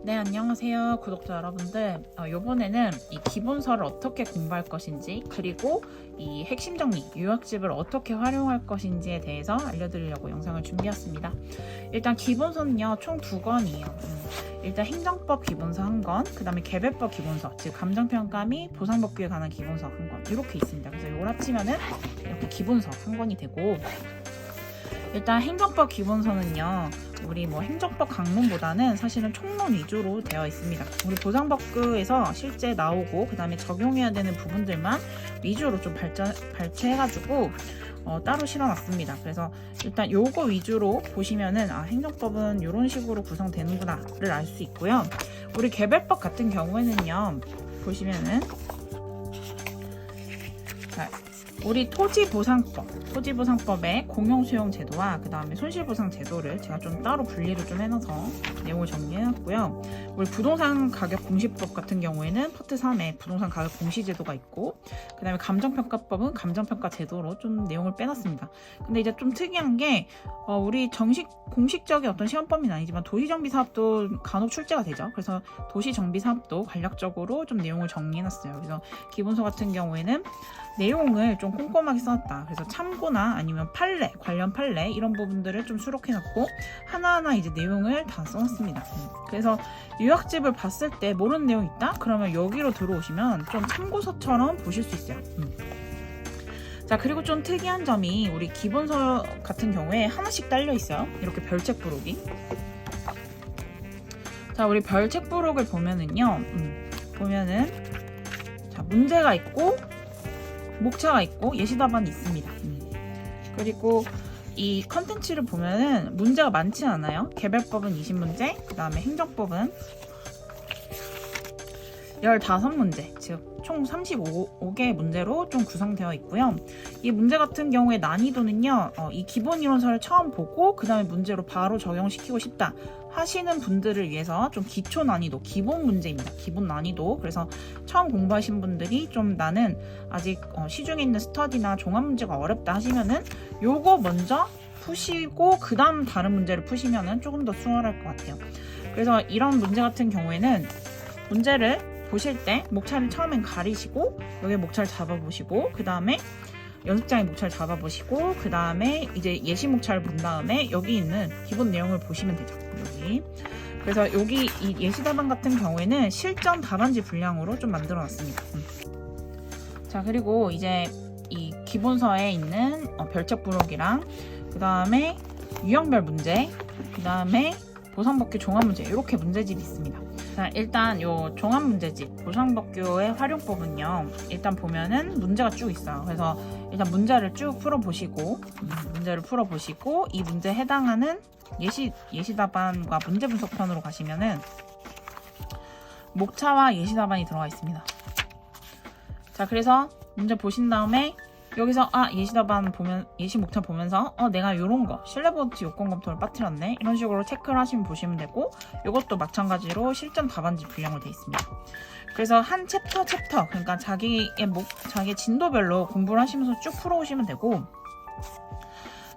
네, 안녕하세요 구독자 여러분들. 이번에는 이 기본서를 어떻게 공부할 것인지, 그리고 이 핵심 정리, 요약집을 어떻게 활용할 것인지에 대해서 알려드리려고 영상을 준비했습니다. 일단 기본서는요 총 2권이에요. 일단 행정법 기본서 1권, 그 다음에 개별법 기본서, 즉 감정평가 및 보상복귀에 관한 기본서 1권 이렇게 있습니다. 그래서 이걸 합치면은 이렇게 기본서 1권이 되고, 일단 행정법 기본서는요 우리 행정법 강론보다는 사실은 총론 위주로 되어 있습니다. 우리 보상법규에서 실제 나오고 그 다음에 적용해야 되는 부분들만 위주로 좀 발췌해가지고 따로 실어놨습니다. 그래서 일단 요거 위주로 보시면은 행정법은 이런 식으로 구성되는구나를 알 수 있고요. 우리 개별법 같은 경우에는요 보시면은 우리 토지보상법의 공용수용제도와 그 다음에 손실보상제도를 제가 좀 따로 분리를 좀 해놔서 내용을 정리해놨고요. 우리 부동산가격공시법 같은 경우에는 파트 3에 부동산가격공시제도가 있고, 그 다음에 감정평가법은 감정평가제도로 좀 내용을 빼놨습니다. 근데 이제 좀 특이한 게 우리 공식적인 어떤 시험범위는 아니지만 도시정비사업도 간혹 출제가 되죠. 그래서 도시정비사업도 간략적으로 좀 내용을 정리해놨어요. 그래서 기본서 같은 경우에는 내용을 좀 꼼꼼하게 써놨다. 그래서 참고나 아니면 판례, 관련 판례 이런 부분들을 좀 수록해놓고 하나하나 이제 내용을 다 써놨습니다. 그래서 요약집을 봤을 때 모르는 내용 있다? 그러면 여기로 들어오시면 좀 참고서처럼 보실 수 있어요. 자, 그리고 좀 특이한 점이 우리 기본서 같은 경우에 하나씩 딸려 있어요. 이렇게 별책 부록이. 자, 우리 별책 부록을 보면은요, 보면은 자, 문제가 있고 목차가 있고 예시답안이 있습니다. 그리고 이 컨텐츠를 보면은 문제가 많지 않아요. 개별법은 20문제, 그 다음에 행정법은 15문제, 즉 총 35개의 문제로 좀 구성되어 있고요. 이 문제 같은 경우에 난이도는요, 이 기본 이론서를 처음 보고 그 다음에 문제로 바로 적용시키고 싶다 하시는 분들을 위해서 좀 기초 난이도, 기본 문제입니다. 기본 난이도. 그래서 처음 공부하신 분들이 좀 나는 아직 시중에 있는 스터디나 종합 문제가 어렵다 하시면은 요거 먼저 푸시고 그 다음 다른 문제를 푸시면은 조금 더 수월할 것 같아요. 그래서 이런 문제 같은 경우에는 문제를 보실 때 목차를 처음엔 가리시고 여기 목차를 잡아보시고, 그 다음에 연습장에 목차를 잡아보시고, 그 다음에 이제 예시 목차를 본 다음에 여기 있는 기본 내용을 보시면 되죠. 여기. 그래서 여기 이 예시 답안 같은 경우에는 실전 답안지 분량으로 좀 만들어 놨습니다. 자, 그리고 이제 이 기본서에 있는 별책 부록이랑 그 다음에 유형별 문제, 그 다음에 보상법규 종합문제 이렇게 문제집이 있습니다. 자, 일단 요 종합문제집 보상법규의 활용법은요, 일단 보면은 문제가 쭉 있어요. 그래서 일단 문제를 쭉 풀어보시고, 이 문제에 해당하는 예시답안과 문제 분석편으로 가시면은 목차와 예시답안이 들어가 있습니다. 자, 그래서 문제 보신 다음에 여기서 예시답안 보면, 예시 목차 보면서 내가 요런 거 실내보드 요건 검토를 빠뜨렸네 이런 식으로 체크를 하시면 보시면 되고, 이것도 마찬가지로 실전 답안지 분량으로 되어 있습니다. 그래서 한 챕터 그러니까 자기의 진도별로 공부를 하시면서 쭉 풀어오시면 되고,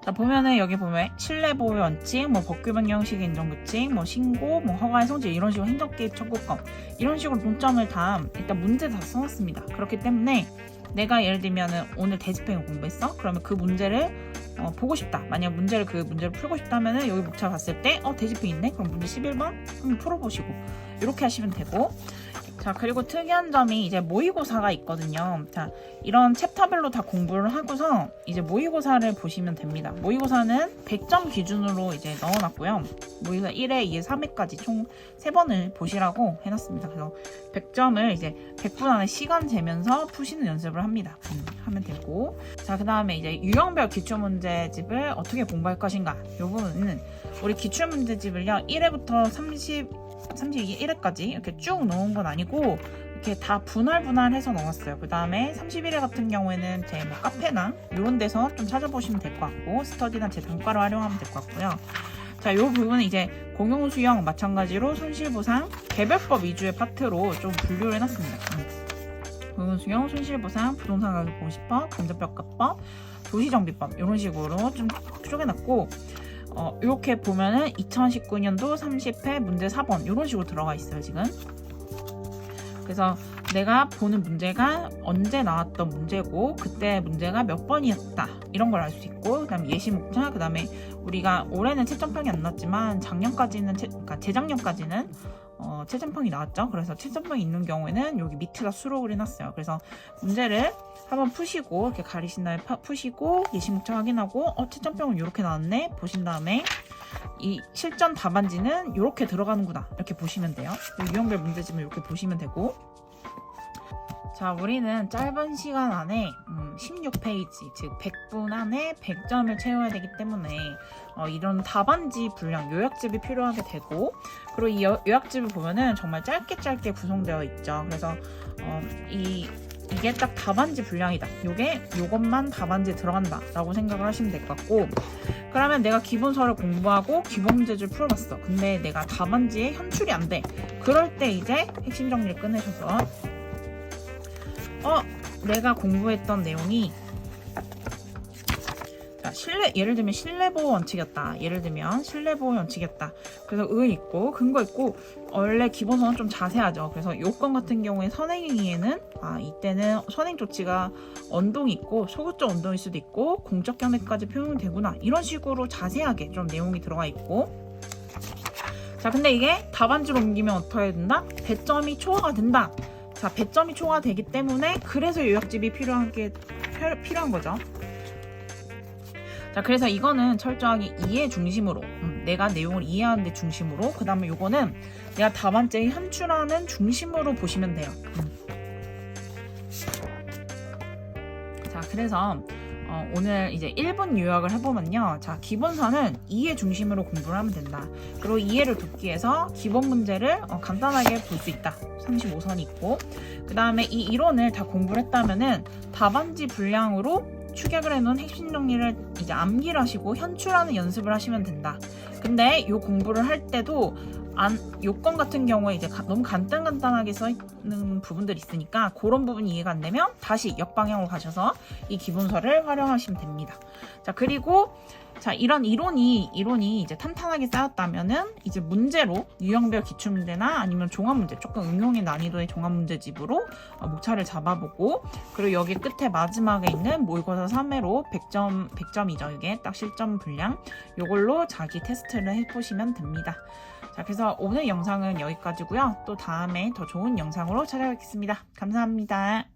자, 보면은 여기 보면 실내보호 원칙, 법규 변경식 인정규칙, 신고, 허가의 성질 이런 식으로 행정개입 청구권 이런 식으로 동점을 다 일단 문제 다 써놨습니다. 그렇기 때문에 내가 예를 들면은 오늘 대집행 공부했어? 그러면 그 문제를 보고 싶다. 만약 그 문제를 풀고 싶다면은 여기 목차 봤을 때 대집행 있네? 그럼 문제 11번 한번 풀어보시고 이렇게 하시면 되고, 자, 그리고 특이한 점이 이제 모의고사가 있거든요. 자, 이런 챕터별로 다 공부를 하고서 이제 모의고사를 보시면 됩니다. 모의고사는 100점 기준으로 이제 넣어놨고요. 모의고사 1회, 2회, 3회까지 총 3번을 보시라고 해놨습니다. 그래서 100점을 이제 100분 안에 시간 재면서 푸시는 연습을 합니다. 하면 되고, 자, 그 다음에 이제 유형별 기출문제집을 어떻게 공부할 것인가, 이 부분은 우리 기출문제집을요 1회부터 31회까지 이렇게 쭉 넣은 건 아니고 이렇게 다 분할해서 넣었어요. 그 다음에 31회 같은 경우에는 제 카페나 이런 데서 좀 찾아보시면 될 것 같고, 스터디나 제 단과를 활용하면 될 것 같고요. 자, 이 부분은 이제 공용수용 마찬가지로 손실보상, 개별법 위주의 파트로 좀 분류를 해놨습니다. 공용수용, 손실보상, 부동산가격공시법, 감정평가법, 도시정비법 이런 식으로 좀 쪼개놨고, 이렇게 보면은 2019년도 30회 문제 4번 이런 식으로 들어가 있어요 지금. 그래서 내가 보는 문제가 언제 나왔던 문제고 그때 문제가 몇 번이었다 이런 걸 알 수 있고, 그 다음에 예시 목차, 그 다음에 우리가 올해는 채점평이 안 났지만 작년까지는 그러니까 재작년까지는 채점평이 나왔죠. 그래서 채점평이 있는 경우에는 여기 밑에다 수록을 해놨어요. 그래서 문제를 한번 푸시고 이렇게 가리신 다음에 푸시고 예시 목차 확인하고 채점평은 이렇게 나왔네 보신 다음에 이 실전 답안지는 이렇게 들어가는구나 이렇게 보시면 돼요. 유형별 문제집을 이렇게 보시면 되고, 자 우리는 짧은 시간 안에 16페이지 즉 100분 안에 100점을 채워야 되기 때문에 이런 답안지 분량 요약집이 필요하게 되고, 그리고 이 요약집을 보면은 정말 짧게 구성되어 있죠. 그래서 이게 딱 답안지 분량이다, 요것만 답안지에 들어간다 라고 생각을 하시면 될 것 같고, 그러면 내가 기본서를 공부하고 기본 문제집을 풀어봤어. 근데 내가 답안지에 현출이 안 돼. 그럴 때 이제 핵심 정리를 꺼내셔서 내가 공부했던 내용이 예를 들면 신뢰보호 원칙이었다. 그래서 있고 근거 있고, 원래 기본서는 좀 자세하죠. 그래서 요건 같은 경우에 선행행위에는 이때는 선행 조치가 언동이 있고 소극적 언동일 수도 있고 공적 견해까지 표현이 되구나 이런 식으로 자세하게 좀 내용이 들어가 있고, 자 근데 이게 답안지로 옮기면 어떻게 된다? 배점이 초과가 된다. 자 배점이 초과되기 때문에 그래서 요약집이 필요한 거죠. 자 그래서 이거는 철저하게 이해 중심으로, 내가 내용을 이해하는 데 중심으로, 그 다음에 요거는 내가 답안지에 현출하는 중심으로 보시면 돼요. 자 그래서 오늘 이제 1분 요약을 해보면요, 자 기본서는 이해 중심으로 공부를 하면 된다. 그리고 이해를 돕기 위해서 기본 문제를 간단하게 볼 수 있다. 35선이 있고, 그 다음에 이 이론을 다 공부를 했다면은 답안지 분량으로 축약을 해놓은 핵심 정리를 이제 암기를 하시고 현출하는 연습을 하시면 된다. 근데 이 공부를 할 때도 요건 같은 경우에 이제 너무 간단하게 써 있는 부분들이 있으니까 그런 부분이 이해가 안 되면 다시 역방향으로 가셔서 이 기본서를 활용하시면 됩니다. 자 그리고 자 이런 이론이 이제 탄탄하게 쌓였다면은 이제 문제로 유형별 기출문제나 아니면 종합문제, 조금 응용의 난이도의 종합문제집으로 목차를 잡아보고, 그리고 여기 끝에 마지막에 있는 모의고사 3회로 100점이죠. 이게 딱 실점 분량, 요걸로 자기 테스트를 해보시면 됩니다. 자 그래서 오늘 영상은 여기까지고요. 또 다음에 더 좋은 영상으로 찾아뵙겠습니다. 감사합니다.